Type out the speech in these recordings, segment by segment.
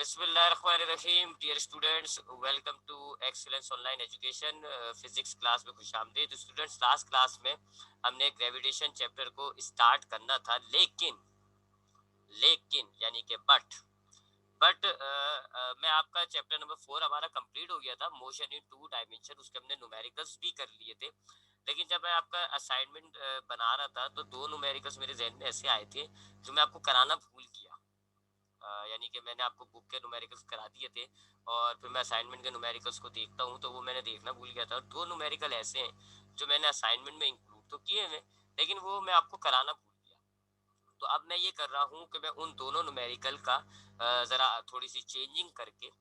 बिस्मिल्लाहिर्रहमानिर्रहीम। Dear students, welcome to Excellence Online Education. Physics class में खुशामदीद। तो स्टूडेंट्स, लास्ट क्लास में हमने ग्रेविटेशन चैप्टर को स्टार्ट करना था, लेकिन यानी कि बट मैं आपका चैप्टर नंबर 4 हमारा कंप्लीट हो गया था, मोशन इन टू डायमेंशन। उसके हमने न्यूमेरिकल्स भी कर लिए थे। लेकिन जब मैं आपका असाइनमेंट बना रहा था तो दो न्यूमेरिकल्स मेरे जहन में ऐसे आए थे जो मैं आपको कराना भूल गया। यानी कि मैंने आपको बुक के न्यूमेरिकल्स करा दिए थे और फिर मैं असाइनमेंट के न्यूमेरिकल्स को देखता हूँ तो वो मैंने देखना भूल गया था। और दो न्यूमेरिकल ऐसे हैं जो मैंने असाइनमेंट में इंक्लूड तो किए हैं, लेकिन वो मैं आपको कराना भूल गया। तो अब मैं ये कर रहा हूँ कि मैं उन दोनों न्यूमेरिकल का ज़रा थोड़ी सी चेंजिंग करके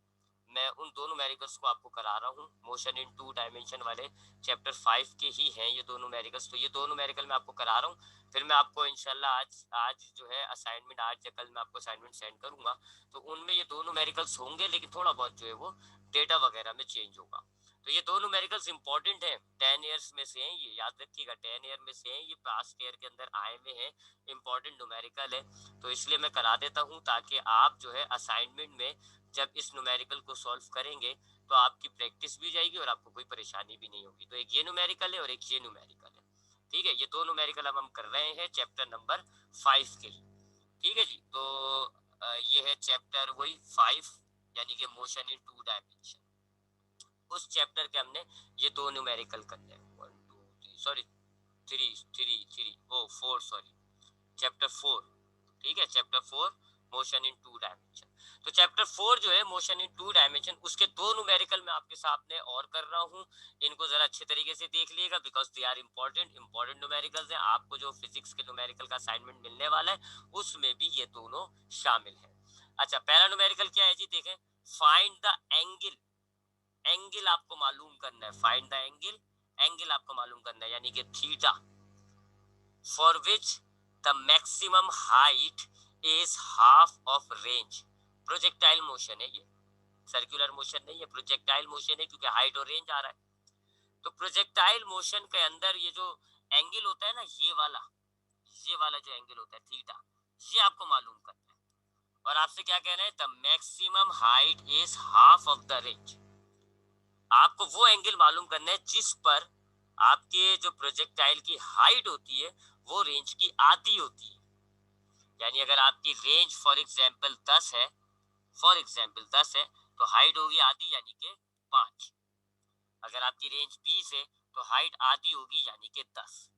मैं उन दोनों न्यूमेरिकल्स को आपको करा रहा हूँ। मोशन इन टू डायमेंशन वाले चैप्टर 5 के ही हैं ये दोनों न्यूमेरिकल्स। तो ये दोनों न्यूमेरिकल मैं आपको करा रहा हूँ। फिर मैं आपको इंशाल्लाह आज आज जो है असाइनमेंट, आज या कल मैं आपको असाइनमेंट सेंड करूंगा। तो उनमें ये दोनों न्यूमेरिकल्स होंगे, लेकिन थोड़ा बहुत जो है वो डेटा वगैरह में चेंज होगा। तो ये दोनों न्यूमेरिकल्स इंपॉर्टेंट हैं, 10 ईयर्स में से हैं, ये याद रखिएगा। 10 ईयर में से हैं, ये पास्ट ईयर के अंदर आए हुए हैं, इंपॉर्टेंट न्यूमेरिकल है। तो इसलिए मैं करा देता हूँ ताकि आप जो है असाइनमेंट में जब इस न्यूमेरिकल को सॉल्व करेंगे तो आपकी प्रैक्टिस भी जाएगी और आपको कोई परेशानी भी नहीं होगी। तो एक ये न्यूमेरिकल है और एक ये न्यूमेरिकल है। ठीक है, ये दो न्यूमेरिकल अब हम कर रहे हैं चैप्टर नंबर 5 के ही। ठीक है जी। तो ये है चैप्टर वही 5, यानी कि मोशन इन टू डायमेंशन। उस चैप्टर के हमने ये दो न्यूमेरिकल करने हैं। 1 2 3 sorry, three oh 4 sorry, chapter 4। ठीक है, chapter 4 motion in two dimension. तो चैप्टर 4 जो है मोशन इन टू डायमेंशन, उसके दो न्यूमेरिकल मैं आपके सामने और कर रहा हूँ। इनको जरा अच्छे तरीके से देख लीजिएगा, because they are important numericals हैं। आपको जो फिजिक्स के न्यूमेरिकल का असाइनमेंट मिलने वाला है उसमें भी ये दोनों शामिल है। अच्छा, पहला न्यूमेरिकल क्या है जी, देखें। Find the angle. एंगल आपको मालूम करना है। फाइंड द एंगल, एंगल आपको मालूम करना है, यानी कि theta, for which the maximum height is half of range. Projectile motion है ये, सर्कुलर मोशन नहीं है, प्रोजेक्टाइल मोशन है, क्योंकि हाइट और रेंज आ रहा है। तो प्रोजेक्टाइल मोशन के अंदर ये जो एंगल होता है ना, ये वाला जो एंगल होता है थीटा, ये आपको मालूम करना है। और आपसे क्या कहना है, the maximum height is half of the range. आपको वो एंगल मालूम करना है जिस पर आपके जो प्रोजेक्टाइल की हाइट होती है वो रेंज की आधी होती है। यानी अगर आपकी रेंज फॉर एग्जाम्पल 10 है तो हाइट होगी आधी, यानी कि 5। अगर आपकी रेंज 20 है तो हाइट आधी होगी, यानी कि 10।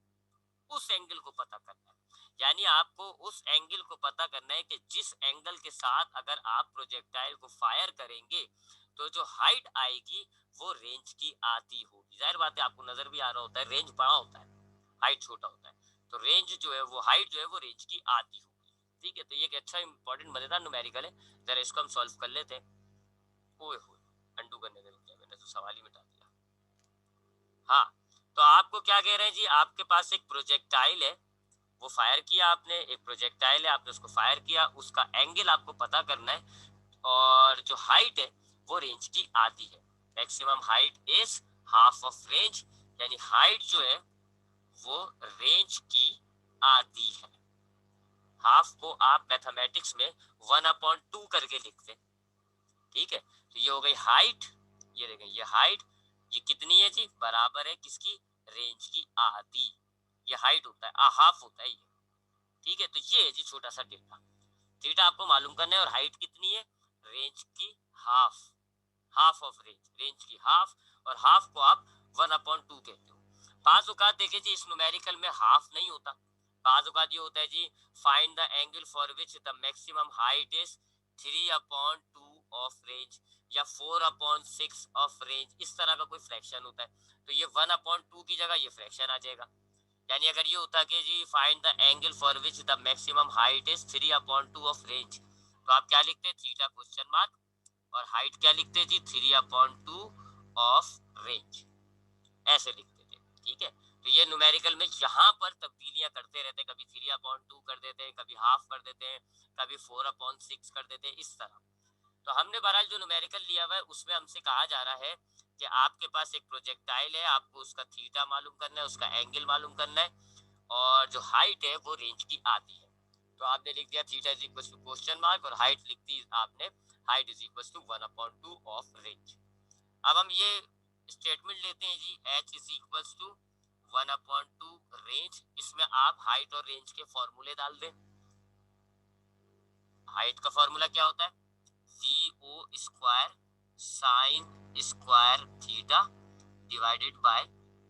उस एंगल को पता करना है, यानी आपको उस एंगल को पता करना है कि जिस एंगल के साथ अगर आप प्रोजेक्टाइल को फायर करेंगे तो जो हाइट आएगी वो रेंज की आधी होगी। जाहिर बात है, आपको नजर भी आ रहा होता है रेंज बड़ा होता है, हाइट छोटा होता है, तो रेंज जो है वो हाइट जो है वो रेंज की आधी होगी। ठीक है, तो ये एक अच्छा इंपॉर्टेंट मजेदार न्यूमेरिकल है। जरा इसको हम सॉल्व कर लेते हैं। ओए होए, अंडू करने में रुक गया, मैंने तो सवाल ही मिटा दिया। हाँ, तो आपको क्या कह रहे हैं जी, आपके पास एक प्रोजेक्टाइल है, वो फायर किया आपने, एक प्रोजेक्टाइल है, आपने उसको फायर किया, उसका एंगल आपको पता करना है। और जो हाइट है वो रेंज की आधी है। Maximum height is half of range, यानी हाइट जो है वो रेंज की आधी है। हाफ को आप मैथमेटिक्स में 1/2 करके लिखते हैं। ठीक है, तो ये हो गई हाइट। ये देखें, ये हाइट, ये कितनी है जी, बराबर है किसकी, रेंज की आधी। ये हाइट होता है, हाफ होता है ये। ठीक है, तो ये है जी छोटा सा डेटा। थीटा आपको मालूम करना है और हाइट कितनी है, रेंज की half, half of range, range की हाफ। और हाफ को आप 1/2 कहते हो। बाज़ औकात देखिए जी, इस न्यूमेरिकल में हाफ नहीं होता। बाज़ औकात ये होता है जी, find the angle for which the maximum height is 3/2 of range या 4/6 ऑफ रेंज। इस तरह का कोई फ्रैक्शन होता है, तो ये 1/2 की जगह ये फ्रैक्शन आ जाएगा। यानी अगर ये होता कि जी find the angle for which the maximum height is 3/2 of range, तो आप क्या लिखते हैं, थीटा क्वेश्चन मार्क, और हाइट क्या लिखते हैं जी, 3/2 ऑफ रेंज, ऐसे लिखते थे। ठीक है, तो ये न्यूमेरिकल में यहाँ पर तब्दीलियां करते रहते हैं, कभी 3/2 कर देते हैं, कभी हाफ कर देते हैं, कभी 4/6 कर देते हैं, इस तरह। तो हमने बहरहाल जो न्यूमेरिकल लिया हुआ है उसमें हमसे कहा जा रहा है कि आपके पास एक प्रोजेक्टाइल है, आपको उसका थीटा मालूम करना है, उसका एंगल मालूम करना है, और जो हाइट है वो रेंज की आधी है। तो आपने लिख दिया theta is equal to question mark और हाइट लिख दी आपने height is equal to 1/2 of range. अब हम ये स्टेटमेंट लेते हैं जी, h is equal to 1/2 range, इसमें आप हाइट और रेंज के फॉर्मूले डाल दें। हाइट का फॉर्मूला क्या होता है, v o square sine square theta divided by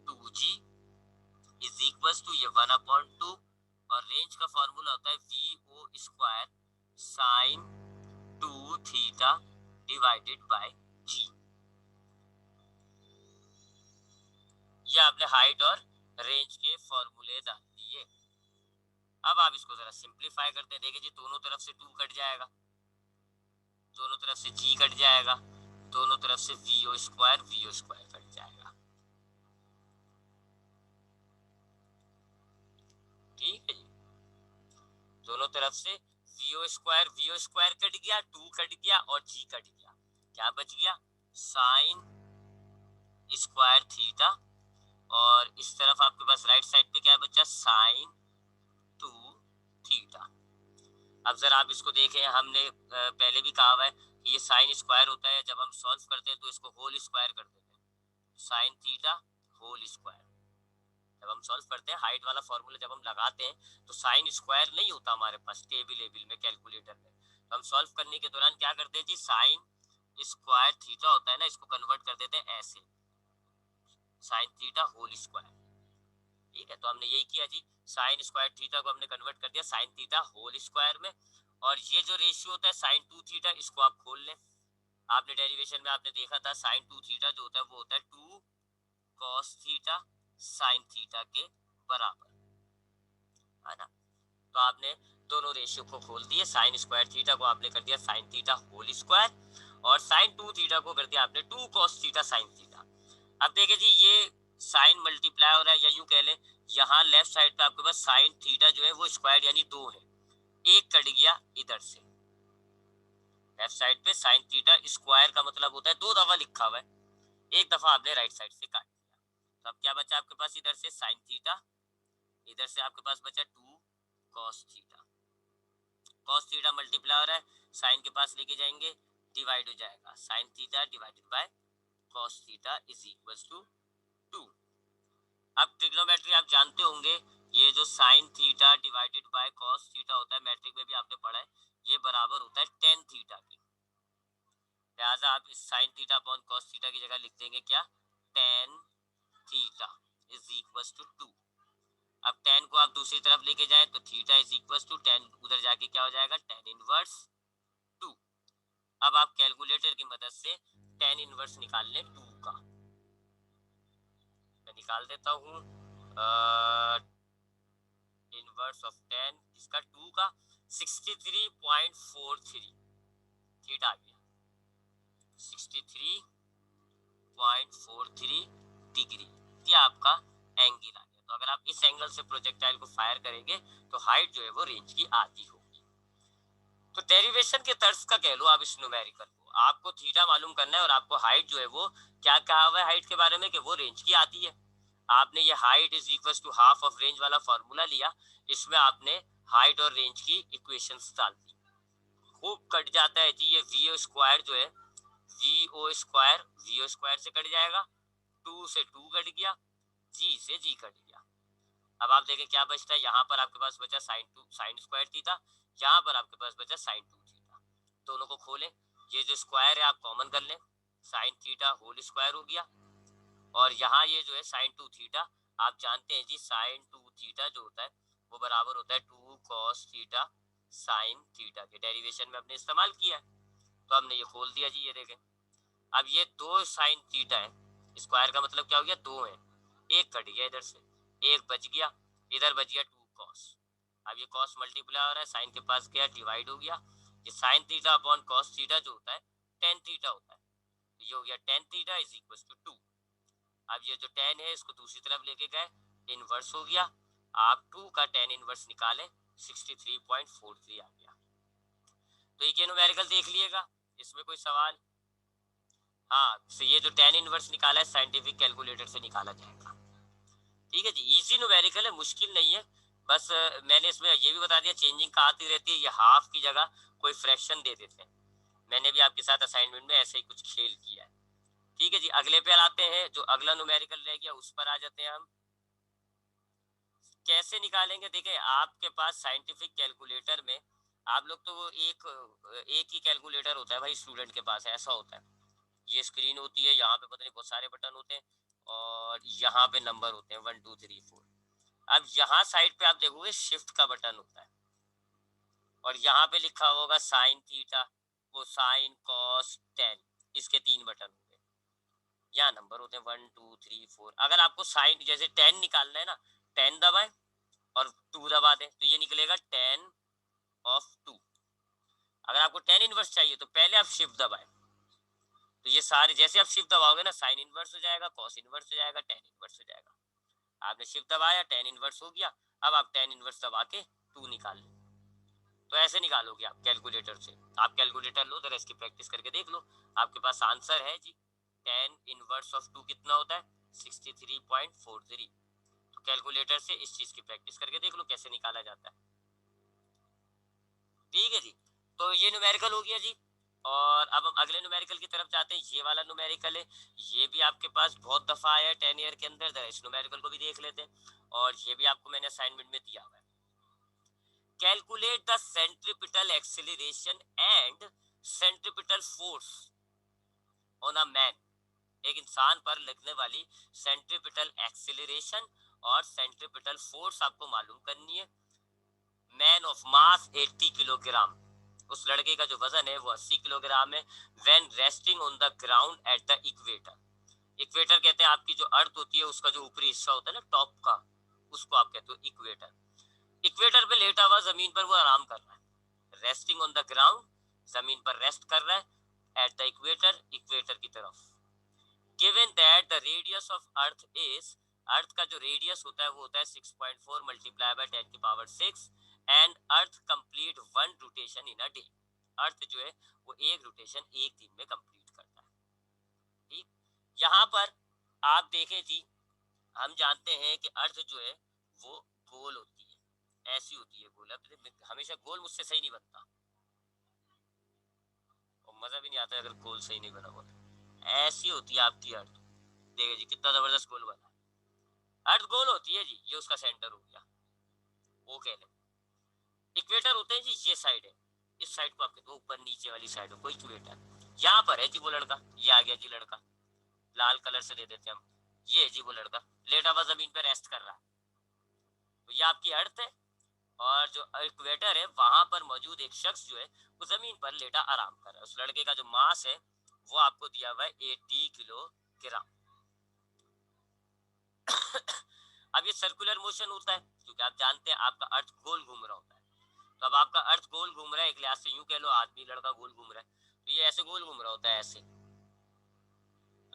2g is equal to ये 1/2, और रेंज का फॉर्मूला होता है v o square sine 2 theta divided by g। ये आपने हाइट और रेंज के फॉर्मूले डाल दिए। अब आप इसको जरा सिंप्लीफाई करते हैं, देखिए जी दोनों तरफ से 2 कट जाएगा, दोनों तरफ से g कट जाएगा, दोनों तरफ से वी ओ स्क्वायर कट जाएगा। ठीक है जी, दोनों तरफ से वी ओ स्क्वायर कट गया, 2 कट गया और g कट गया, क्या बच गया, साइन स्क्वायर थीटा, और इस तरफ आपके पास राइट साइड पे क्या बचा, साइन 2 थीटा। अब जरा आप इसको देखें, हमने पहले भी कहा हुआ है कि ये साइन स्क्वायर होता है, जब हम सॉल्व करते हैं तो इसको होल स्क्वायर कर देते हैं, साइन थीटा होल स्क्वायर। जब हम सॉल्व करते हैं हाइट वाला फॉर्मूला जब हम लगाते हैं तो साइन स्क्वायर नहीं होता हमारे पास टेबल में कैलकुलेटर में, तो हम सॉल्व करने के दौरान क्या करते हैं जी, साइन स्क्वायर थीटा होता है ना, इसको कन्वर्ट कर देते हैं ऐसे, साइन थीटा होल स्क्वायर। ठीक है, तो हमने यही किया जी, साइन स्क्वायर थीटा को हमने कन्वर्ट कर दिया साइन थीटा होल स्क्वायर में, और ये जो रेशियो होता है साइन 2 थीटा, इसको आप खोल लें। आपने डेरिवेशन में आपने देखा था साइन 2 थीटा जो होता है वो होता है 2 कॉस थीटा साइन थीटा के बराबर, है ना। तो आपने दोनों रेशियो को खोल दिए, साइन स्क्वायर थीटा को आपने कर दिया साइन थीटा होल स्क्वायर, और साइन 2 थीटा को कर दिया आपने 2 कॉस थीटा साइन थीटा। अब देखिए जी, ये साइन मल्टीप्लाई हो रहा है, या यूं कह लें यहाँ लेफ्ट साइड पे आपके पास साइन थीटा जो है वो स्क्वायर यानी 2 है, एक कट गया इधर से, लेफ्ट साइड पे साइन थीटा स्क्वायर का मतलब होता है 2 दफा लिखा हुआ है, एक दफा आपने राइट साइड से काट दिया, तो अब क्या बचा आपके पास, इधर से साइन थीटा, इधर से आपके पास बचा 2 cos theta, cos theta multiply हो रहा है, साइन के पास लेके जाएंगे डिवाइड हो जाएगा, sine theta divided by cos theta is equal to 2। अब ट्रिग्नोमेट्री आप जानते होंगे, ये जो sine theta divided by cos theta होता है, मैट्रिक में भी आपने पढ़ा है, ये बराबर होता है टेन थीटा के, लिहाजा आप इस sine theta upon cos theta की जगह लिख देंगे क्या, tan theta is equal to 2। अब टेन को आप दूसरी तरफ लेके जाएं तो theta is equal to tan, उधर जाके क्या हो जाएगा, टेन इनवर्स 2। अब आप कैलकुलेटर की मदद से टेन इनवर्स निकाल लें 2 का, मैं निकाल देता हूँ इनवर्स ऑफ 10 इसका 2 का 63.43 थीटा आ गया, 63.43 डिग्री, ये आपका एंगल आ गया। तो अगर आप इस एंगल से प्रोजेक्टाइल को फायर करेंगे तो हाइट जो है वो रेंज की आधी होगी। तो डेरिवेशन के तर्ज का कह लो आप इस न्यूमेरिकल को, आपको थीटा मालूम करना है और आपको हाइट जो है वो क्या कहा हुआ है हाइट के बारे में कि वो रेंज की आती है। आपने ये height is equal to half of range वाला फॉर्मूला लिया, इसमें आपने हाइट और रेंज की इक्वेशंस डाल दी, खूब कट जाता है जी, ये वी ओ स्क्वायर जो है वी ओ स्क्वायर से कट जाएगा, 2 से 2 कट गया, जी से जी कट गया। अब आप देखें क्या बचता है, यहाँ पर आपके पास बचा साइन स्क्वायर थीटा, यहाँ पर आपके पास बचा साइन 2 थीटा, दोनों को खोलें, ये जो स्क्वायर है आप कॉमन कर लें, साइन थीटा होल स्क्वायर हो गया, और यहाँ ये जो है साइन 2 थीटा, आप जानते हैं जी साइन 2 थीटा जो होता है वो बराबर होता है 2 कॉस थीटा साइन थीटा के, डेरिवेशन में हमने इस्तेमाल किया है, तो हमने ये खोल दिया जी, ये देखें। अब ये 2 साइन थीटा है, स्क्वायर का मतलब क्या हो गया, 2 है, एक कट गया इधर से, एक बच गया, इधर बच गया 2 कॉस। अब ये कॉस मल्टीप्लाई हो रहा है, साइन के पास गया डिवाइड हो गया, ये sign theta upon cos theta जो होता है टेन थीटा होता है, ये हो गया tan theta is equal to 2। अब ये जो टेन है इसको दूसरी तरफ लेके गए, इनवर्स हो गया, आप 2 का टेन इनवर्स निकालें 63.43 आ गया। तो ये न्यूमेरिकल देख लिएगा, इसमें कोई सवाल, हाँ तो ये जो टेन इनवर्स निकाला है साइंटिफिक कैलकुलेटर से निकाला जाएगा। ठीक है जी, इजी न्यूमेरिकल है, मुश्किल नहीं है, बस मैंने इसमें ये भी बता दिया चेंजिंग कहाँ आती रहती है, ये हाफ की जगह कोई फ्रैक्शन दे देते हैं, मैंने भी आपके साथ असाइनमेंट में ऐसे ही कुछ खेल किया है। ठीक है जी, अगले पे आते हैं, जो अगला न्यूमेरिकल रह गया उस पर आ जाते हैं हम। कैसे निकालेंगे, देखें आपके पास साइंटिफिक कैलकुलेटर में, आप लोग तो वो एक ही कैलकुलेटर होता है भाई स्टूडेंट के पास, ऐसा होता है। ये स्क्रीन होती है, यहाँ पे पता नहीं बहुत सारे बटन होते हैं, और यहाँ पे नंबर होते हैं 1 2 3 4। अब यहाँ साइड पे आप देखोगे शिफ्ट का बटन होता है, और यहाँ पे लिखा होगा साइन थीटा, वो साइन कॉस टेन, इसके 3 बटन होंगे। यहाँ नंबर होते हैं 1 2 3 4। अगर आपको साइन जैसे 10 निकालना है ना, 10 दबाएं और 2 दबा दें तो ये निकलेगा 10/2। अगर आपको 10 इनवर्स चाहिए तो पहले आप शिफ्ट दबाएं, तो ये सारे जैसे आप शिफ्ट दबाओगे ना, साइन इनवर्स हो जाएगा, कॉस इनवर्स हो जाएगा, 10 इनवर्स हो जाएगा। आपने शिफ्ट दबाया, 10 इनवर्स हो गया। अब आप 10 इनवर्स दबा के 2 निकाल लें, तो ऐसे निकालोगे आप कैलकुलेटर से। आप कैलकुलेटर लो, जरा इसकी प्रैक्टिस करके देख लो, आपके पास आंसर है जी। 10 इनवर्स ऑफ 2 कितना होता है, 63.43। तो कैलकुलेटर से इस चीज की प्रैक्टिस करके देख लो कैसे निकाला जाता है। ठीक है जी, तो ये न्यूमेरिकल हो गया जी। और अब हम अगले न्यूमेरिकल की तरफ जाते हैं। ये वाला न्यूमेरिकल है, ये भी आपके पास बहुत दफा आया है 10 ईयर के अंदर। इस न्यूमेरिकल को भी देख लेते हैं, और ये भी आपको मैंने असाइनमेंट में दिया हुआ है। Calculate the centripetal acceleration and centripetal force on a man. एक इंसान पर लगने वाली सेंट्रीपिटल एक्सेलरेशन और सेंट्रीपिटल फोर्स आपको मालूम करनी है। मैन ऑफ मास 80 किलोग्राम, उस लड़के का जो वजन है वो 80 किलोग्राम है। When resting on the ground at the equator. Equator कहते हैं आपकी जो अर्थ होती है उसका जो ऊपरी हिस्सा होता है ना टॉप का, उसको आप कहते हो इक्वेटर। इक्वेटर पे लेटा हुआ जमीन पर वो आराम कर रहा है, रेस्टिंग ऑन द ग्राउंड, जमीन पर रेस्ट कर रहा है, एट द इक्वेटर, इक्वेटर की तरफ। Given that the radius of earth is, earth का जो रेडियस होता है वो होता है 6.4 multiply by 10⁶, and earth complete 1 rotation in a day. Earth जो है वो एक रोटेशन एक दिन में कंप्लीट करता है। ठीक, यहाँ पर आप देखें जी, हम जानते हैं कि अर्थ जो है वो गोल होती है, ऐसी होती है गोल। अब हमेशा गोल मुझसे सही नहीं बनता, और मजा भी नहीं आता अगर गोल सही नहीं बना हुआ। ऐसी होती है आपकी अर्थ। देखिए जी कितना जबरदस्त गोल बना है। अर्थ गोल होती है जी, ये उसका सेंटर हो गया, वो कह लें। इक्वेटर होते हैं जी, ये साइड है, इस साइड को आप कहते हो ऊपर नीचे वाली साइड को इक्वेटर। यहाँ पर है जी वो लड़का, ये आ गया जी लड़का, लाल कलर से दे देते हैं हम। ये है जी वो लड़का, लेटा हुआ जमीन पर रेस्ट कर रहा है, तो ये आपकी अर्थ है। और जो इक्वेटर है वहां पर मौजूद एक शख्स जो है वो जमीन पर लेटा आराम कर रहा है। उस लड़के का जो मास है वो आपको दिया हुआ है 80 किलोग्राम। अब ये सर्कुलर मोशन होता है, क्योंकि आप जानते हैं आपका अर्थ गोल घूम रहा होता है। तो अब आपका अर्थ गोल घूम रहा है, एक लिहाज से यूं कह लो आदमी लड़का गोल घूम रहा है, तो ये ऐसे गोल घूम रहा होता है, ऐसे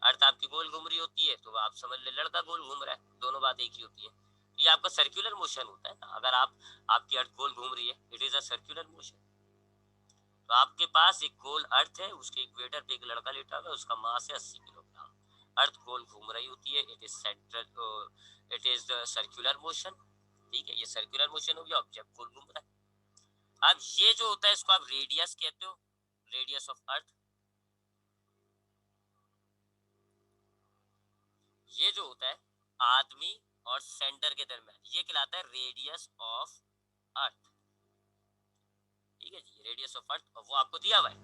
अर्थ आपकी गोल घूम रही होती है, तो आप समझ ले लड़का गोल घूम रहा है, दोनों बात एक ही होती है। ये आपका सर्कुलर मोशन होता है ना, अगर आपकी अर्थ गोल घूम रही है, it is a circular motion. तो आपके पास एक गोल अर्थ है, उसके इक्वेटर पे एक लड़का लेटा हुआ है, उसका मास है 80 किलोग्राम। अर्थ गोल घूम रही होती है, it is central, it is the circular motion. ठीक है, ये सर्कुलर मोशन हो गया, ऑब्जेक्ट गोल घूम रहा है। अब ये जो होता है इसको आप रेडियस कहते हो, रेडियस ऑफ अर्थ। ये जो होता है आदमी और सेंटर के दरमियान, ये कहलाता है रेडियस ऑफ अर्थ। ठीक है जी, रेडियस ऑफ अर्थ, और वो आपको दिया हुआ है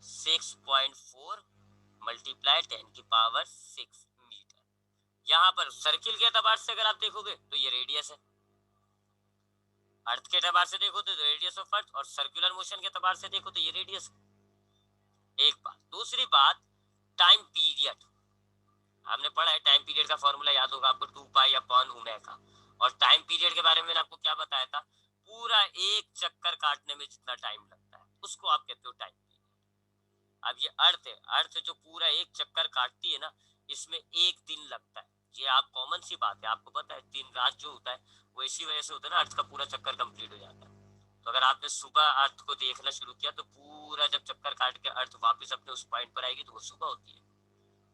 6.4 मल्टीप्लाई 10⁶ मीटर। यहाँ पर सर्किल के एतबार से अगर आप देखोगे तो ये रेडियस है, अर्थ के एतबार से देखो तो रेडियस ऑफ अर्थ, और सर्कुलर मोशन के एतबार से देखो तो ये रेडियस है। एक बात, दूसरी बात, टाइम पीरियड। हमने पढ़ा है टाइम पीरियड का फॉर्मूला याद होगा आपको, 2π/ओमेगा। और टाइम पीरियड के बारे में मैंने आपको क्या बताया था, पूरा एक चक्कर काटने में जितना टाइम लगता है उसको आप कहते हो टाइम पीरियड। अब ये अर्थ है, अर्थ जो पूरा एक चक्कर काटती है ना, इसमें एक दिन लगता है। ये आप कॉमन सी बात है, आपको पता है दिन रात जो होता है वो इसी वजह से होता है ना, अर्थ का पूरा चक्कर कंप्लीट हो जाता है। तो अगर आपने सुबह अर्थ को देखना शुरू किया तो पूरा जब चक्कर काट के अर्थ वापस अपने उस पॉइंट पर आएगी तो वो सुबह होती है।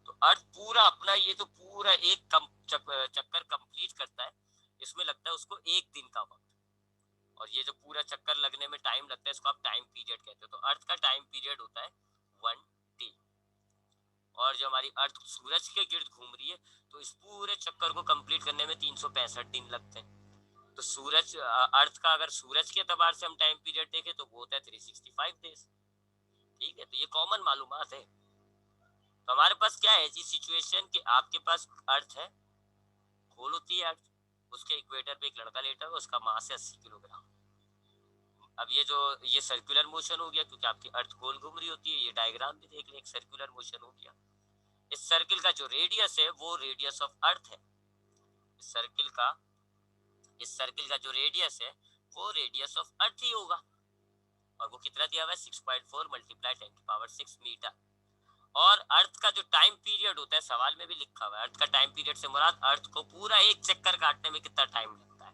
तो अर्थ पूरा अपना ये जो पूरा एक चक्कर कंप्लीट करता है, इसमें लगता है उसको एक दिन का वक्त। और ये जो पूरा चक्कर लगने में टाइम लगता है इसको आप टाइम पीरियड कहते हो। तो अर्थ का टाइम पीरियड होता है 1 डे। और जो हमारी अर्थ सूरज के गिर्द घूम रही है तो इस पूरे चक्कर को कंप्लीट करने में 365 दिन लगते हैं। तो सूरज अर्थ का अगर सूरज के एतबार से हम टाइम पीरियड देखें तो वो होता है 365 डेज। ठीक है, तो ये कॉमन मालूमात है। तो हमारे पास क्या है जी सिचुएशन कि आपके पास अर्थ है, गोल होती है अर्थ, उसके इक्वेटर पे एक लड़का लेटा हुआ, उसका मास है 80 किलोग्राम। अब ये सर्कुलर मोशन हो गया क्योंकि आपकी अर्थ गोल घूम रही होती है। ये डायग्राम भी देख लें, एक सर्कुलर मोशन हो गया। इस सर्किल का जो रेडियस है वो रेडियस ऑफ अर्थ है। इस सर्किल का जो रेडियस है वो रेडियस ऑफ अर्थ ही होगा। और वो कितना दिया हुआ है 6.4 मल्टीप्लाई 10⁶ मीटर। और अर्थ का जो टाइम पीरियड होता है, सवाल में भी लिखा हुआ है, अर्थ का टाइम पीरियड से मुराद अर्थ को पूरा एक चक्कर काटने में कितना टाइम लगता है।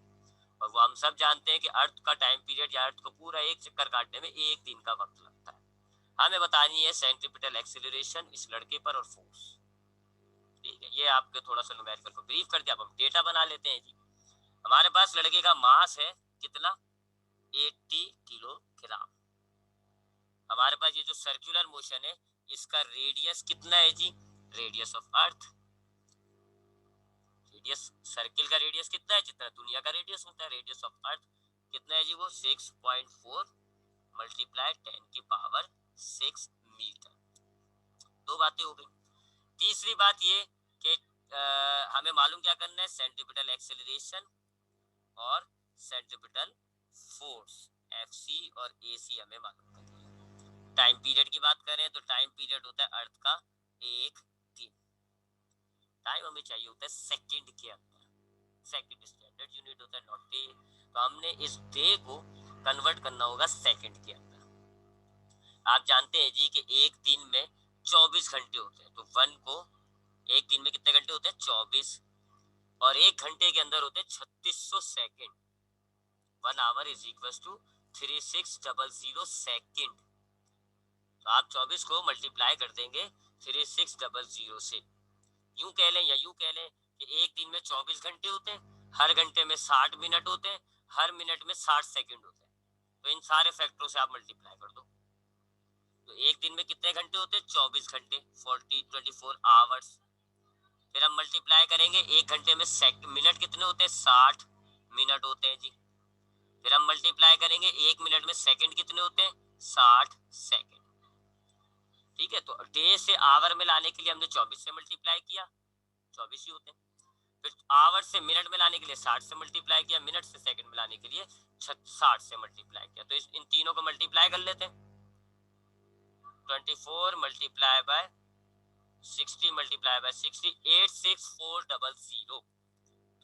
और वो हम सब जानते हैं कि अर्थ का टाइम पीरियड या अर्थ को पूरा एक चक्कर काटने में 1 दिन का वक्त लगता है। हमें बतानी है सेंट्रीपिटल एक्सीलरेशन इस लड़के पर और फोर्स। ठीक है, ये आपके थोड़ा सा न्यूमेरिकल को ब्रीफ कर दिया। अब हम डेटा बना लेते हैं जी। हमारे पास लड़के का मास है कितना 80 किलोग्राम। हमारे पास ये जो सर्कुलर मोशन है इसका रेडियस कितना है जी, radius of earth. Radius circle का रेडियस कितना है, जितना दुनिया का रेडियस होता है। रेडियस ऑफ अर्थ कितना है जी, वो 6.4 मल्टीप्लाई 10⁶ मीटर। दो बातें हो गई। तीसरी बात ये कि हमें मालूम क्या करना है, सेंट्रीपिटल एक्सेलरेशन और सेंट्रीपिटल फोर्स FC और AC हमें मालूम करनी है। टाइम पीरियड की बात करें तो टाइम पीरियड होता है अर्थ का 1 दिन। टाइम हमें चाहिए होता है सेकंड के अंदर, सेकंड स्टैंडर्ड यूनिट होता है, नॉट डे। तो हमने इस डे को कन्वर्ट करना होगा सेकंड के अंदर। आप जानते हैं जी कि एक दिन में 24 घंटे होते हैं। तो वन को एक दिन में कितने घंटे होते हैं 24, और एक घंटे के अंदर होते हैं 3600 second. 1 hour is equal to 3600 second. तो आप 24 को मल्टीप्लाई कर देंगे 3600 से। यूं कह लें या यूं कह लें कि एक दिन में 24 घंटे होते हैं, हर घंटे में 60 मिनट होते हैं, हर मिनट में 60 सेकंड होते हैं। तो इन सारे फैक्टरों से आप मल्टीप्लाई कर दो। तो एक दिन में कितने घंटे होते हैं 24 घंटे, 24 आवर्स। फिर हम मल्टीप्लाई करेंगे एक घंटे में मिनट कितने होते हैं 60 मिनट होते हैं जी। फिर हम मल्टीप्लाई करेंगे एक मिनट में सेकंड कितने होते हैं 60 सेकंड। ठीक है, तो डे से आवर में लाने के लिए हमने 24 से मल्टीप्लाई किया, 24 ही होते हैं। फिर आवर से मिनट में लाने के लिए 60 से मल्टीप्लाई किया, मिनट से सेकंड में लाने के लिए 60 से मल्टीप्लाई किया। तो इन तीनों को मल्टीप्लाई कर लेते हैं। 24 मल्टीप्लाई बाय 60 मल्टीप्लाई बाय 60 86400।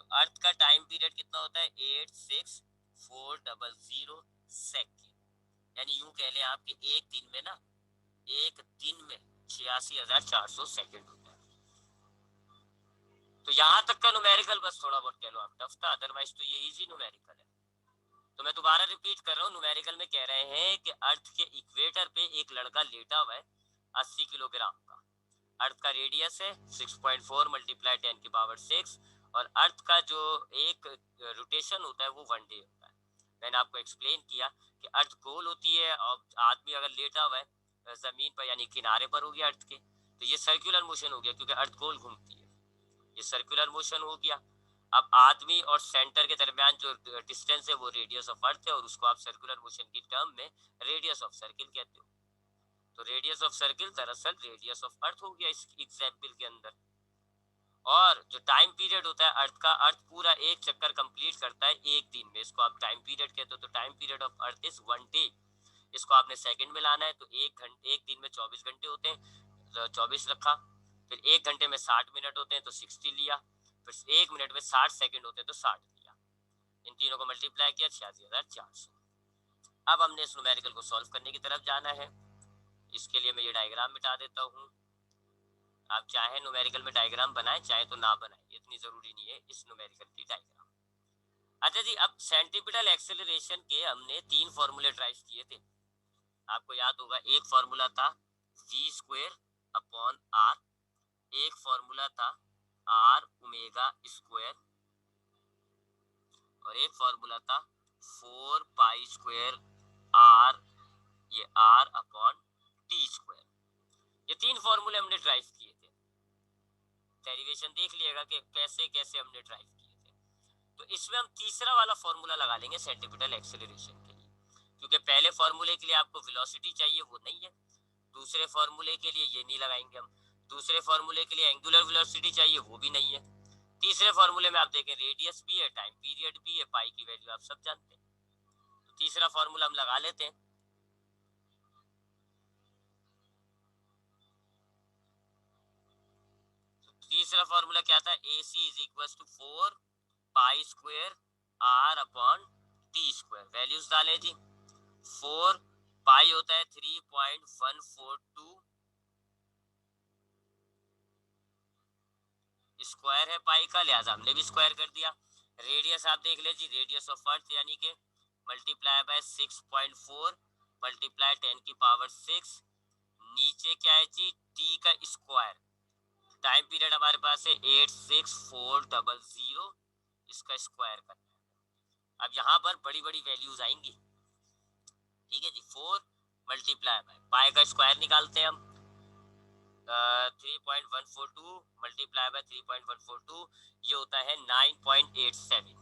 तो अर्थ का टाइम पीरियड कितना होता है 86400 सेकेंड। यानी यूं कह लें आपके एक दिन में ना, एक दिन में 86,400 सेकेंड होता है। तो यहाँ तक का न्यूमेरिकल बस थोड़ा बहुत कह लो आप टफ था, अदरवाइज तो ये इजी न्यूमेरिकल है। तो मैं दोबारा रिपीट कर रहा हूँ, न्यूमेरिकल में कह रहे हैं कि अर्थ के इक्वेटर पे एक लड़का लेटा हुआ है 80 किलोग्राम का। अर्थ का रेडियस है 6.4 मल्टीप्लाई 10⁶, और अर्थ का जो एक रोटेशन होता है वो 1 डे होता है। मैंने आपको एक्सप्लेन किया कि अर्थ गोल होती है और आदमी अगर लेटा हुआ है जमीन पर यानी किनारे पर हो गया अर्थ के, तो ये सर्कुलर मोशन हो गया क्योंकि अर्थ गोल घूमती है, ये सर्कुलर मोशन हो गया। अब आदमी और सेंटर के दरमियान जो डिस्टेंस है वो रेडियस ऑफ अर्थ है, और उसको आप सर्कुलर मोशन की टर्म में रेडियस ऑफ सर्किल कहते हो। तो रेडियस ऑफ सर्किल दरअसल रेडियस ऑफ अर्थ हो गया इस एग्जाम्पल के अंदर। और जो टाइम पीरियड होता है अर्थ का, अर्थ पूरा एक चक्कर कंप्लीट करता है एक दिन में, इसको आप टाइम पीरियड कहते हो। तो time period of earth is 1 day. इसको आपने सेकंड में लाना है तो एक दिन में 24 घंटे होते हैं, तो 24 रखा। फिर एक घंटे में 60 मिनट होते हैं तो 60 लिया। फिर एक मिनट में 60 सेकंड होते हैं तो 60 लिया। इन तीनों को मल्टीप्लाई किया 86,400। अब हमने इस न्यूमेरिकल को सॉल्व करने की तरफ जाना है। इसके लिए मैं ये डायग्राम मिटा देता हूँ। आप चाहे न्यूमेरिकल में डायग्राम बनाएं चाहे तो ना बनाएं, इतनी जरूरी नहीं है इस न्यूमेरिकल की डायग्राम। अच्छा जी, अब सेंट्रीपिटल एक्सेलरेशन के हमने 3 फॉर्मूले ट्राइव किए थे। आपको याद होगा, एक फॉर्मूला था v²/r, एक फॉर्मूला था r⍵², और एक फॉर्मूला था 4π² r ये r/t²। ये 3 फॉर्मूले हमने ड्राइव किए थे, डेरिवेशन देख लिएगा कि कैसे कैसे हमने ड्राइव किए थे। तो इसमें हम तीसरा वाला फॉर्मूला लगा लेंगे सेंट्रीपिटल एक्सेलरेशन के लिए, क्योंकि पहले फॉर्मूले के लिए आपको वेलोसिटी चाहिए, वो नहीं है। दूसरे फॉर्मूले के लिए ये नहीं लगाएंगे हम। दूसरे फॉर्मूले के लिए एंगुलर वेलोसिटी चाहिए, वो भी नहीं है। तीसरे फॉर्मूले में आप देखें रेडियस भी है, टाइम पीरियड भी है, पाई की वैल्यू आप सब जानते हैं। तो तीसरा फॉर्मूला हम लगा लेते हैं। तो तीसरा फॉर्मूला क्या था, AC is equal to 4 π² r/t²। Values डालें जी। 4 पाई होता है 3.142, स्क्वायर है पाई का, लिहाजा हमने भी स्क्वायर कर दिया। रेडियस आप देख ले जी, रेडियस ऑफ अर्थ यानी कि मल्टीप्लाई बाय 6.4 मल्टीप्लाई 10⁻⁶। नीचे क्या है जी, टी का स्क्वायर। टाइम पीरियड हमारे पास है 86400, इसका स्क्वायर करना है। अब यहाँ पर बड़ी बड़ी वैल्यूज आएंगी, ठीक है जी। 4 मल्टीप्लाई बाय पाई का स्क्वायर निकालते हैं हम, 3.142 मल्टीप्लाई बाय 3.142, ये होता है 9.87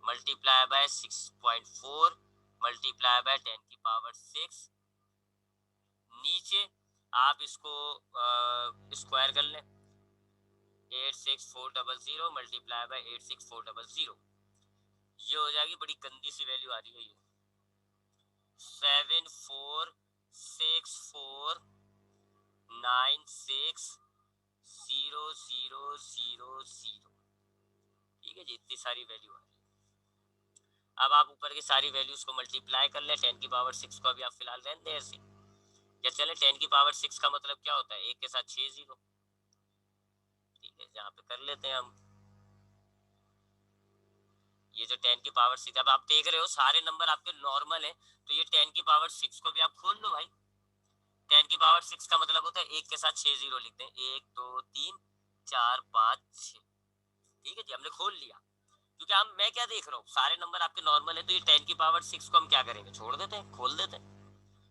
मल्टीप्लाई बाय 6.4 मल्टीप्लाई बाय 10⁻⁶। नीचे आप इसको स्क्वायर कर लें, 86400 मल्टीप्लाई बाय 86400, ये हो जाएगी, बड़ी गंदी सी वैल्यू आ रही है ये, 7464960000। ठीक है जी, इतनी सारी वैल्यू आ रही है। अब आप ऊपर की सारी वैल्यूज को मल्टीप्लाई कर ले। 10⁻⁶ को अभी आप फिलहाल रहने दें ऐसे, या चले 10⁻⁶ का मतलब क्या होता है, एक के साथ 6 जीरो। ठीक है, यहाँ पे कर लेते हैं हम। ये जो 10⁻⁶, अब आप देख रहे हो सारे नंबर आपके नॉर्मल है, तो ये 10⁻⁶ को भी आप खोल लो भाई। 10⁻⁶ का मतलब होता है एक के साथ 6 जीरो लिखते हैं, 1 2 3 4 5 6। ठीक है जी, हमने खोल लिया, क्योंकि हम मैं क्या देख रहा हूँ, सारे नंबर आपके नॉर्मल है, तो ये 10⁻⁶ को हम क्या करेंगे, छोड़ देते हैं, खोल देते हैं।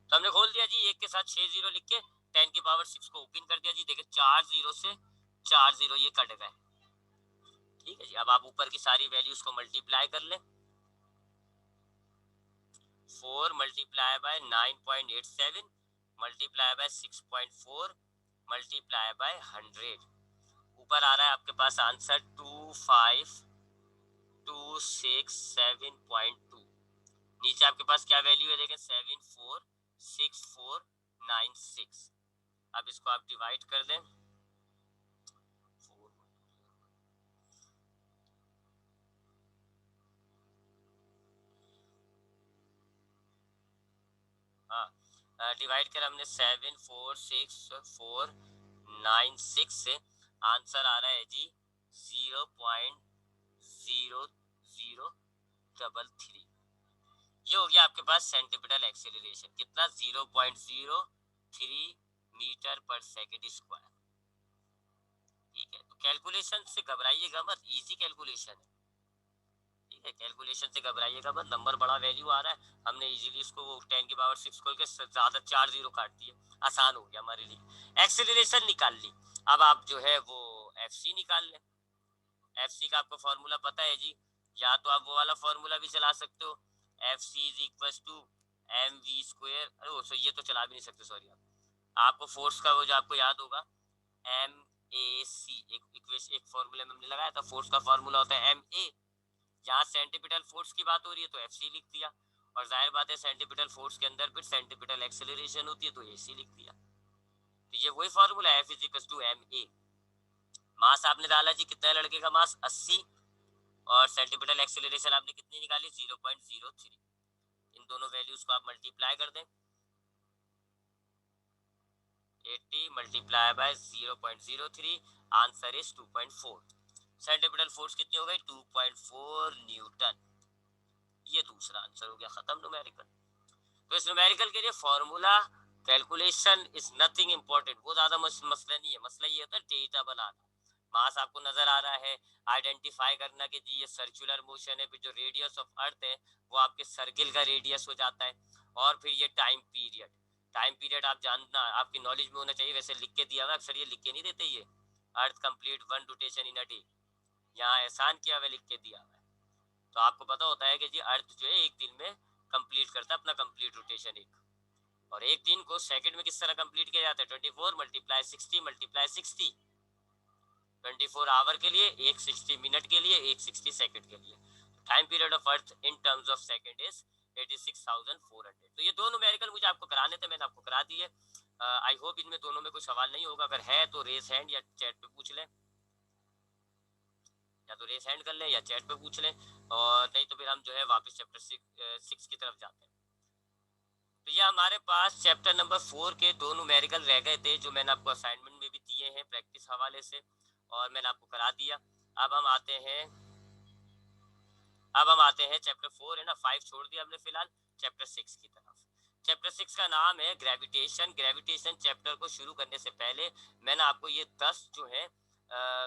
तो हमने खोल दिया जी, एक के साथ 6 जीरो लिख के 10⁻⁶ को ओपन कर दिया जी। देखिए 4 जीरो से 4 जीरो ये कट गए। ठीक है जी, अब आप ऊपर की सारी वैल्यूज को मल्टीप्लाई कर लें। 4 multiply by 9.87 multiply by 6.4 multiply bye 100, ऊपर आ रहा है आपके पास आंसर 25267.2। नीचे आपके पास क्या वैल्यू है, देखें 746496। अब इसको आप डिवाइड कर दें, हाँ डिवाइड कर हमने 746496 से, आंसर आ रहा है जी 0.0033। ये हो गया आपके पास सेंटीपिटल एक्सेलरेशन, कितना, 0.03 मीटर पर सेकेंड स्क्वायर। ठीक है, तो कैलकुलेशन से घबराइएगा मत, इजी कैलकुलेशन है। ठीक है, कैलकुलेशन से घबराइएगा मत, नंबर बड़ा वैल्यू आ रहा है, हमने इजीली इसको वो 10⁻⁶ खोल के ज्यादा 4 जीरो काट दिए, आसान हो गया हमारे लिए। एक्सेलरेशन निकाल ली, अब आप जो है वो FC निकाल लें। FC का आपको फॉर्मूला पता है जी, या तो आप वो वाला फॉर्मूला भी चला सकते हो, FC is equal to mv²। अरे ये तो चला भी नहीं सकते, सॉरी। आपको फोर्स का वो जो आपको याद होगा, MAC, एक फॉर्मूले में हमने लगाया था, फोर्स का फॉर्मूला होता है MA। जहाँ सेंटीपिटल फोर्स की बात हो रही है तो FC लिख दिया, और जाहिर बात है सेंटीपिटल फोर्स के अंदर फिर सेंटीपिटल एक्सेलरेशन होती है तो AC लिख दिया। तो ये वही फॉर्मूला है, F is equal to MA। Mass आपने डाला जी, कितना है लड़के का मास, 80, और सेंटीपिटल एक्सेलरेशन आपने कितनी निकाली, 0.03। इन दोनों वैल्यूज को आप मल्टीप्लाई कर दें, 80 multiply by 0.03, answer is 2.4। Centripetal force कितनी हो गई, 2.4 न्यूटन। ये दूसरा आंसर हो गया, खत्म न्यूमेरिकल। तो इस न्यूमेरिकल के लिए formula calculation is nothing important, वो ज्यादा मसला नहीं है। मसला ये होता है डेटा बनाना। मास आपको नजर आ रहा है, आइडेंटिफाई करना कि जी ये सर्कुलर मोशन है, फिर जो रेडियस ऑफ अर्थ है वो आपके सर्किल का रेडियस हो जाता है, और फिर ये टाइम पीरियड आप जानना, आपकी नॉलेज में होना चाहिए, वैसे लिख के दिया हुआ, अक्सर ये लिख के नहीं देते ये, earth complete one rotation in a day, यहाँ एहसान किया हुआ लिख के दिया हुआ है। तो आपको पता होता है कि जी अर्थ जो है एक दिन में कंप्लीट करता है अपना कंप्लीट रोटेशन एक, और एक दिन को सेकंड में किस तरह कंप्लीट किया जाता है, 24 मल्टीप्लाई 60 मल्टीप्लाई 60, 24 आवर के लिए, एक 60 मिनट के लिए, एक 60 सेकंड के लिए। Time period of earth in terms of second is 86,400। तो ये दो न्यूमेरिकल मुझे आपको कराने थे, मैंने आपको करा दिए। आई होप इनमें दोनों में कोई सवाल नहीं होगा, अगर है तो रेस हैंड या चैट पे पूछ लें, या तो रेस हैंड कर लें या चैट पे पूछ लें, और नहीं तो फिर हम जो है वापस चैप्टर 6 की तरफ जाते हैं। तो ये हमारे पास चैप्टर नंबर 4 के दो न्यूमेरिकल रह गए थे, जो मैंने आपको असाइनमेंट में भी दिए हैं प्रैक्टिस हवाले से, और मैंने आपको करा दिया। अब हम आते हैं चैप्टर 4 है ना, 5 छोड़ दिया हमने फिलहाल, चैप्टर 6 की तरफ। चैप्टर 6 का नाम है ग्रेविटेशन। ग्रेविटेशन चैप्टर को शुरू करने से पहले मैंने आपको ये 10 जो है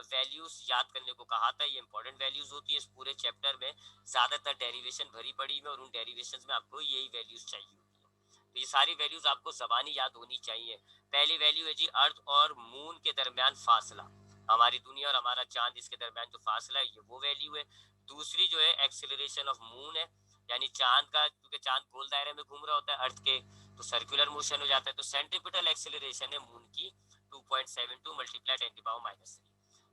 वैल्यूज याद करने को कहा था। ये इंपॉर्टेंट वैल्यूज होती है इस पूरे चैप्टर में, ज्यादातर डेरिवेशन भरी पड़ी में, और उन डेरिवेशन में आपको यही वैल्यूज चाहिए होती है। तो ये सारी वैल्यूज आपको जबानी याद होनी चाहिए। पहली वैल्यू है जी अर्थ और मून के दरमियान फासला, हमारी दुनिया और हमारा चांद इसके दरमियान जो फासला है, ये वो वैल्यू है। दूसरी जो है एक्सेलरेशन ऑफ मून है, यानी चांद का, क्योंकि चांद गोल दायरे में घूम रहा होता है अर्थ के, तो सर्कुलर मोशन हो जाता है, तो सेंट्रीपिटल एक्सेलरेशन है मून की 2.72 मल्टीप्लाई 10⁻³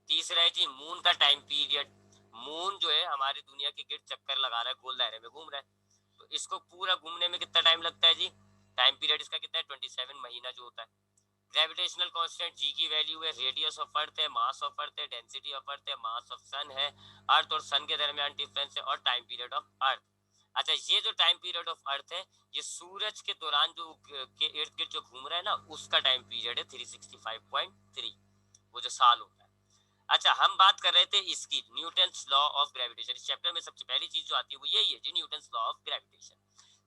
तीसरा है जी मून का टाइम पीरियड। मून जो है हमारी दुनिया के गिर्द चक्कर लगा रहा है, गोल दायरे में घूम रहा है, तो इसको पूरा घूमने में कितना टाइम लगता है जी, टाइम पीरियड इसका कितना है, 27 महीना जो होता है। ग्रेविटेशनल कांस्टेंट जी की वैल्यू है, रेडियस ऑफ अर्थ है, मास ऑफ अर्थ है, डेंसिटी ऑफ अर्थ है, मास ऑफ सन है, अर्थ और सन के दरमियान डिफरेंस है, और टाइम पीरियड ऑफ अर्थ। अच्छा, ये जो टाइम पीरियड ऑफ अर्थ है, ये सूरज के दौरान जो के इर्द गिर्द जो घूम रहा है ना, उसका टाइम पीरियड है 365.3, वो जो साल होता है। अच्छा, हम बात कर रहे थे इसकी न्यूटन्स लॉ ऑफ ग्रेविटेशन। इस चैप्टर में सबसे पहली चीज जो आती है वो यही है जी, Newton's law of gravitation.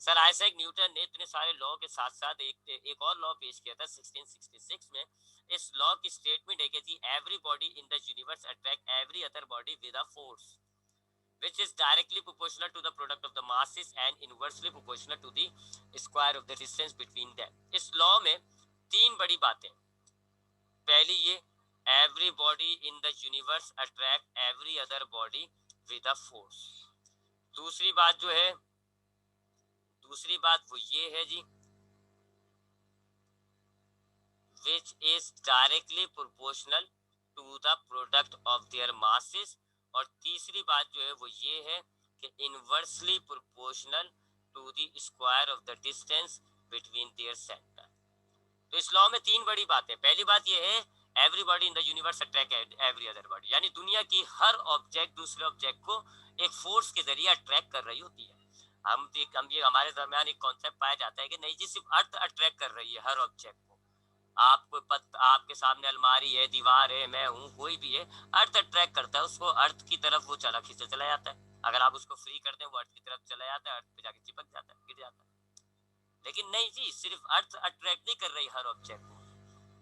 Sir Isaac Newton ने इतने सारे लॉ के साथ साथ एक और लॉ पेश किया था 1666 में। इस लॉ की स्टेटमेंट है कि जी every body in the universe attract every other body with a force which is directly proportional to the product of the masses and inversely proportional to the square of the distance between them। इस law में तीन बड़ी बातें, पहली ये, every body in the universe attract every other body with a force. दूसरी बात जो है, दूसरी बात वो ये है जी, which is directly proportional to the product of their masses। और तीसरी बात जो है वो ये है कि inversely proportional to the square of the distance between their centre. तो इस लॉ में तीन बड़ी बातें, पहली बात ये है everybody in the universe attract every other body, यानी दुनिया की हर ऑब्जेक्ट दूसरे ऑब्जेक्ट को एक फोर्स के जरिए अट्रैक्ट कर रही होती है। हम ये हमारे दरमियान एक कॉन्सेप्ट पाया जाता है कि नहीं जी सिर्फ अर्थ अट्रैक्ट कर रही है हर ऑब्जेक्ट को, आपको आपके सामने अलमारी है, दीवार है, मैं हूँ, कोई भी है, अर्थ अट्रैक्ट करता है उसको, अर्थ की तरफ वो चला खींचता चला जाता है। अगर आप उसको फ्री कर दें वो अर्थ की तरफ चला जाता है, अर्थ पे जाके चिपक जाता है, गिर जाता है। लेकिन नहीं जी, सिर्फ अर्थ अट्रैक्ट नहीं कर रही हर ऑब्जेक्ट को,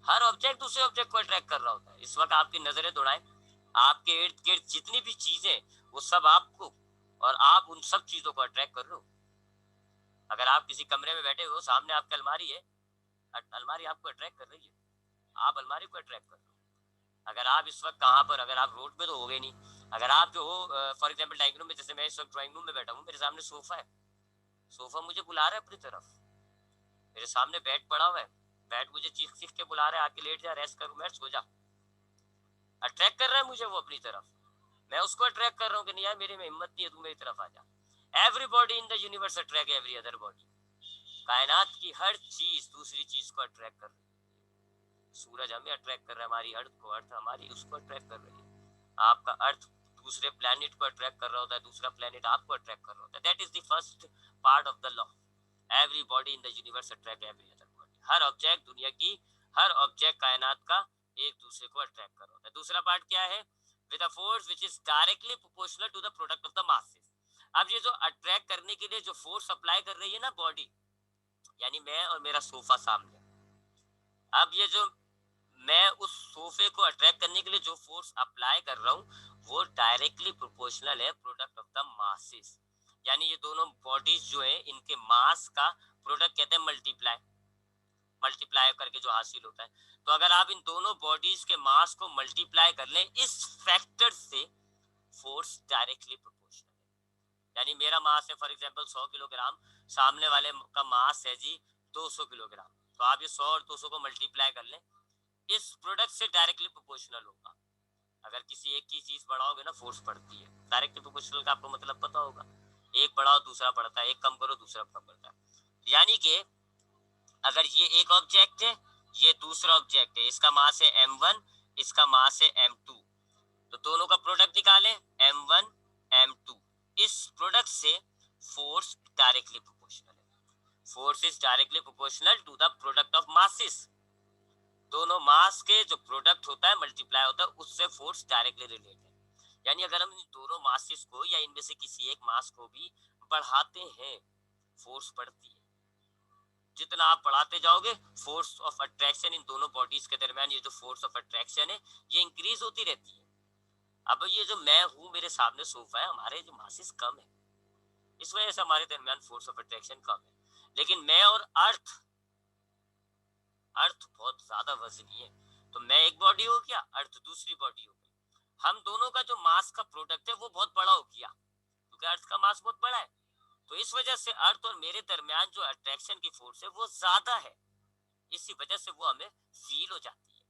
हर ऑब्जेक्ट दूसरे ऑब्जेक्ट को अट्रैक्ट कर रहा होता है। इस वक्त आपकी नजरें दौड़ाएं, आपके इर्द गिर्द जितनी भी चीजें वो सब आपको, और आप उन सब चीजों को अट्रैक्ट कर रहे हो। अगर आप किसी कमरे में बैठे हो, सामने आपकी अलमारी है, अलमारी आपको अट्रैक्ट कर रही है, आप अलमारी को अट्रैक्ट कर रहे हो। अगर आप इस वक्त कहाँ पर, अगर आप रोड पे तो हो गए नहीं, अगर आप जो हो फॉर एग्जाम्पल ड्राइंग रूम में, जैसे मैं इस वक्त ड्राइंग रूम में बैठा हूँ, मेरे सामने सोफा है, सोफा मुझे बुला रहा है अपनी तरफ, मेरे सामने बेड पड़ा हुआ है, बेड मुझे चीख चीख के बुला रहा है, आके लेट जा, रेस्ट कर, मैं सो जा, अट्रैक्ट कर रहा है मुझे वो अपनी तरफ। मैं उसको अट्रैक्ट कर रहा हूँ कि नहीं यार मेरे में हिम्मत नहीं है, तू मेरी तरफ आ जा। Everybody in the universe attract every other body, कायनात की हर चीज दूसरी चीज को अट्रैक्ट कर रही है। सूरज हमें अट्रैक्ट कर रहा है, हमारी अर्थ को, अर्थ हमारी उसको अट्रैक्ट कर रही है। आपका अर्थ दूसरे प्लेनेट को अट्रैक्ट कर रहा होता है, दूसरा प्लेनेट आपको अट्रैक्ट कर रहा होता है। That is the first part of the law, every body in the universe attract every other body. Her object दुनिया की, हर ऑब्जेक्ट कायनात का एक दूसरे को अट्रैक्ट कर रहा होता है। दूसरा पार्ट क्या है, with a force which is directly proportional to the product of the masses. अब ये जो अट्रैक्ट करने के लिए जो फोर्स अप्लाई कर रही है ना बॉडी, यानी मैं और मेरा सोफा सामने, अब ये जो मैं उस सोफे को अट्रैक्ट करने के लिए जो फोर्स अप्लाई कर रहा हूँ वो डायरेक्टली प्रोपोर्शनल है प्रोडक्ट ऑफ द मासेस। यानी ये दोनों बॉडीज जो है इनके मास का प्रोडक्ट कहते हैं मल्टीप्लाई, मल्टीप्लाई करके जो हासिल होता है। तो अगर आप इन दोनों बॉडीज के मास को मल्टीप्लाई कर लें इस फैक्टर से, फोर्स डायरेक्टली प्रोपोर्शनल है। यानी मेरा मास है फॉर एग्जांपल 100 किलोग्राम, सामने वाले का मास है जी 200 किलोग्राम, तो आप ये 100 और 200 को मल्टीप्लाई कर लें, इस प्रोडक्ट से डायरेक्टली प्रोपोर्शनल होगा। अगर किसी एक की चीज बढ़ाओगे ना फोर्स बढ़ती है, डायरेक्टली प्रोपोर्शनल का आपको मतलब पता होगा, एक बढ़ाओ दूसरा बढ़ता है, एक कम करो दूसरा कम बढ़ता है। यानी कि अगर ये एक ऑब्जेक्ट है, ये दूसरा ऑब्जेक्ट है, इसका मास है m1, इसका मास है m2, तो दोनों का प्रोडक्ट निकालें m1 m2, इस प्रोडक्ट से फोर्स डायरेक्टली प्रोपोर्शनल है। Force is directly proportional to the product of masses. दोनों मास के जो प्रोडक्ट होता है मल्टीप्लाई होता है, उससे फोर्स डायरेक्टली रिलेटेड है। यानी अगर हम इन दोनों मासेस को या इनमें से किसी एक मास को भी बढ़ाते हैं, फोर्स बढ़ती है। जितना आप बढ़ाते जाओगे फोर्स ऑफ अट्रैक्शन इन दोनों बॉडीज के दरमियान, ये जो फोर्स ऑफ अट्रैक्शन है ये इंक्रीज होती रहती है। अब ये जो मैं हूँ, मेरे सामने सोफा है, हमारे जो मासेस कम है, इस वजह से हमारे दरमियान फोर्स ऑफ अट्रैक्शन कम है। लेकिन मैं और अर्थ, अर्थ बहुत ज्यादा वजनी है, तो मैं एक बॉडी हो गया, अर्थ दूसरी बॉडी हो गई, हम दोनों का जो मास का प्रोडक्ट है वो बहुत बड़ा हो गया, क्योंकि अर्थ का मास बहुत बड़ा है। तो इस वजह से अर्थ और मेरे दरमियान जो अट्रैक्शन की फोर्स है वो ज्यादा है, इसी वजह से वो हमें फील हो जाती है।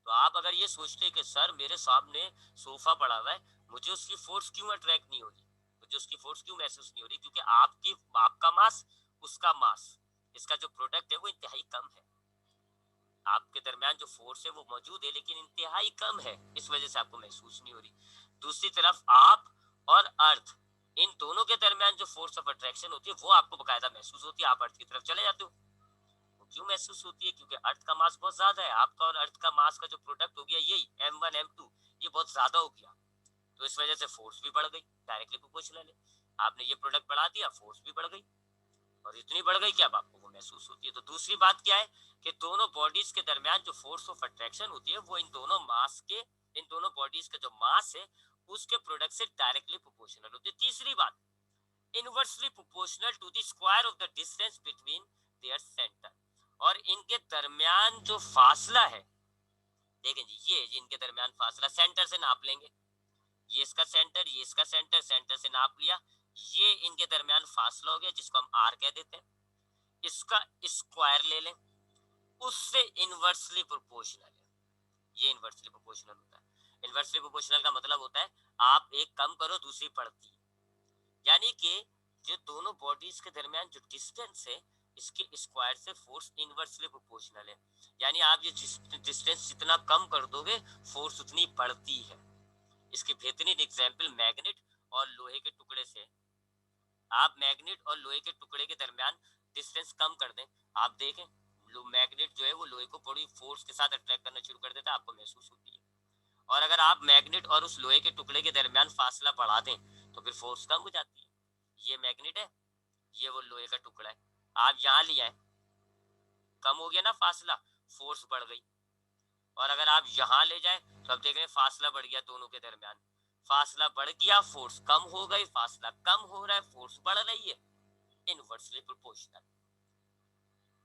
तो आप अगर ये सोचते हैं कि सर मेरे सामने सोफा पड़ा हुआ है, मुझे उसकी फोर्स क्यों अट्रैक्ट नहीं हो रही, मुझे उसकी फोर्स क्यों महसूस नहीं हो रही, क्योंकि आपका मास, उसका मास, इसका जो प्रोडक्ट है वो इंतहाई कम है। आपके दरमियान जो फोर्स है वो मौजूद है लेकिन इंतहाई कम है, इस वजह से आपको महसूस नहीं हो रही। दूसरी तरफ आप और अर्थ, इन दोनों के दरमियान जो फोर्स ऑफ अट्रैक्शन होती है वो आपको बकायदा महसूस होती है, आप अर्थ की तरफ चले जाते हो। वो क्यों महसूस होती है, क्योंकि अर्थ का मास बहुत ज्यादा है, आपका और अर्थ का मास का जो प्रोडक्ट हो गया यही m1 m2, ये बहुत ज्यादा हो गया, तो इस वजह से फोर्स भी बढ़ गई, डायरेक्टली प्रोपोर्शनल है। आपने ये प्रोडक्ट बढ़ा दिया, फोर्स भी बढ़ गई, और इतनी बढ़ गई कि अब आपको वो महसूस होती है। तो दूसरी बात क्या है कि दोनों बॉडीज के दरमियान जो फोर्स ऑफ अट्रैक्शन होती है वो इन दोनों मास के, इन दोनों बॉडीज का जो मास है उसके प्रोडक्ट से डायरेक्टली प्रोपोर्शनल होती है। तीसरी बात, inversely proportional to the square of the distance between their centre. और इनके दरमियान जो फासला है, देखें जी, ये इनके दरमियान फासला सेंटर से नाप लेंगे, ये इसका सेंटर, ये इसका सेंटर, सेंटर से नाप लिया, ये इनके दरमियान फासला हो गया जिसको हम आर कह देते हैं, इसका स्क्वायर ले लें, उससे इनवर्सली प्रोपोर्शनल है, ये इनवर्सली प्रोपोर्शनल होता है। इनवर्सली प्रोपोर्शनल का मतलब होता है आप एक कम करो दूसरी बढ़ती, यानी कि जो दोनों बॉडीज के दरमियान जो डिस्टेंस है इसके स्क्वायर से फोर्स इनवर्सली प्रोपोर्शनल है। यानी आप ये डिस्टेंस जितना कम कर दोगे फोर्स उतनी बढ़ती है। इसकी बेहतरीन एग्जांपल मैग्नेट और लोहे के टुकड़े से। आप मैग्नेट और लोहे के टुकड़े के दरमियान डिस्टेंस कम कर दें, आप देखें मैग्नेट जो है वो लोहे को बड़ी फोर्स के साथ अट्रैक्ट करना शुरू कर देता है, आपको महसूस होती है। और अगर आप मैग्नेट और उस लोहे के टुकड़े के दरमियान फासला बढ़ा दें तो फिर फोर्स कम हो जाती है। ये मैग्नेट है, ये वो लोहे का टुकड़ा है, आप यहाँ ले आए, कम हो गया ना फासला, फोर्स बढ़ गई। और अगर आप यहाँ ले जाए तो अब देख रहे हैं फासला बढ़ गया दोनों के दरमियान, फासला बढ़ गया फोर्स कम हो गई, फासला कम हो रहा है फोर्स बढ़ रही है, इनवर्सली प्रोपोर्शनल।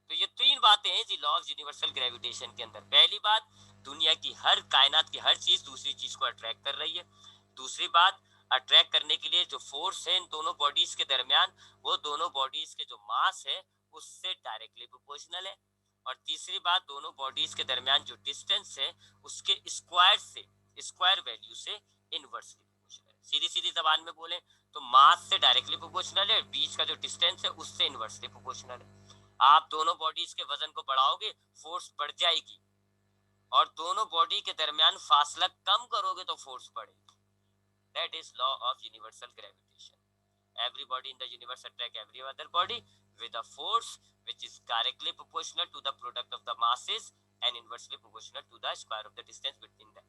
तो ये तीन बातें हैं जी लॉ ऑफ यूनिवर्सल ग्रेविटेशन के अंदर। पहली बात, दुनिया की हर, कायनात की हर चीज दूसरी चीज को अट्रैक्ट कर रही है। दूसरी बात, अट्रैक्ट करने के लिए जो फोर्स है इन दोनों बॉडीज के दरमियान, वो दोनों बॉडीज के जो मास है उससे डायरेक्टली प्रोपोर्शनल है। और तीसरी बात, दोनों बॉडीज के दरमियान जो डिस्टेंस है उसके स्क्वायर से, स्क्वायर वैल्यू से इनवर्सली प्रोपोर्शनल है। सीधी सीधी जबान में बोले तो मास से डायरेक्टली प्रोपोर्शनल है, बीच का जो डिस्टेंस है उससे इनवर्सली प्रोपोर्शनल है। आप दोनों बॉडीज के वजन को बढ़ाओगे फोर्स बढ़ जाएगी, और दोनों बॉडी के दरमियान फासला कम करोगे तो फोर्स बढ़ेगी। That is law of universal gravitation. every body in the universe attract every other body with a force which is directly proportional to the product of the masses and inversely proportional to the square of the distance between them।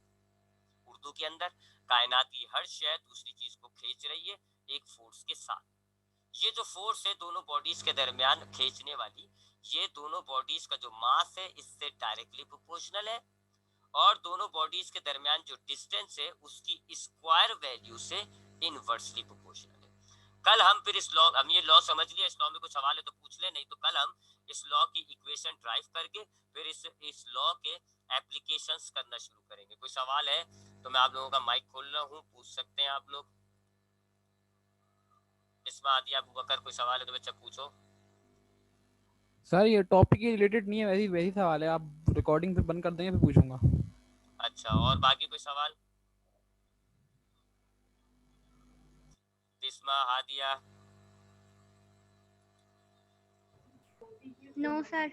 Urdu के अंदर कायनात की हर शय दूसरी चीज को खींच रही है एक फोर्स के साथ। ये जो फोर्स है दोनों बॉडीज के दरमियान खींचने वाली, ये दोनों बॉडीज का जो मास है इससे डायरेक्टली प्रोपोर्शनल है, और दोनों बॉडीज के दरमियान जो डिस्टेंस है उसकी स्क्वायर वैल्यू से इनवर्सली प्रोपोर्शनल है। कल हम फिर इस लॉ, हम ये लॉ समझ लिया, इस लॉ में कुछ सवाल है तो पूछ ले, नहीं तो कल हम इस लॉ की इक्वेशन ड्राइव करके फिर इस लॉ के एप्लीकेशंस करना शुरू करेंगे। कोई सवाल है तो मैं आप लोगों का माइक खोल रहा हूँ, पूछ सकते हैं आप लोग। इसमें आदि अबू बकर, कोई सवाल है तो बच्चा पूछो। सर ये टॉपिक के रिलेटेड नहीं है, वैसी वैसी सवाल है, आप रिकॉर्डिंग फिर बंद कर देंगे फिर पूछूंगा। अच्छा, और बाकी कोई सवाल? बिस्मा, हादिया? No sir.